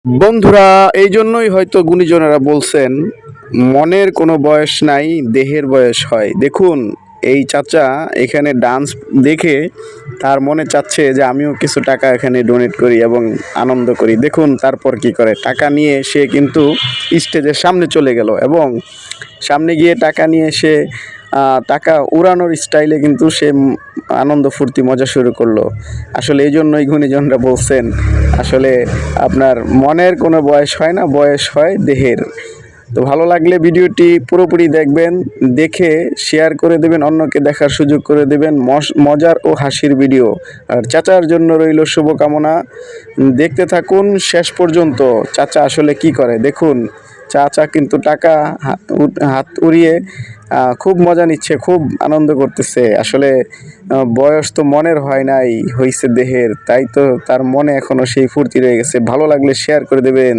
বন্ধুরা, এই জন্যই হয়তো গুণীজনেরা বলছেন মনের কোনো বয়স নাই, দেহের বয়স হয়। দেখুন, এই চাচা এখানে ডান্স দেখে তার মনে চাচ্ছে যে আমিও কিছু টাকা এখানে ডোনেট করি এবং আনন্দ করি। দেখুন তারপর কি করে, টাকা নিয়ে সে কিন্তু স্টেজের সামনে চলে গেল এবং সামনে গিয়ে টাকা নিয়ে সে টাকা উড়ানোর স্টাইলে কিন্তু সে আনন্দ ফুর্তি মজা শুরু করলো। আসলে এই জন্যই গুণীজনরা বলছেন আসলে আপনার মনের কোনো বয়স হয় না, বয়স হয় দেহের। তো ভালো লাগলে ভিডিওটি পুরোপুরি দেখবেন, দেখে শেয়ার করে দেবেন, অন্যকে দেখার সুযোগ করে দেবেন। মজার ও হাসির ভিডিও। আর চাচার জন্য রইল শুভকামনা। দেখতে থাকুন শেষ পর্যন্ত চাচা আসলে কি করে। দেখুন, চাচা কিন্তু টাকা হাত উড়িয়ে খুব মজা নিচ্ছে, খুব আনন্দ করতেছে। আসলে বয়স তো মনের হয় নাই, হইছে দেহের। তাই তো তার মনে এখনো সেই ফুর্তি রয়ে গেছে। ভালো লাগলে শেয়ার করে দেবেন।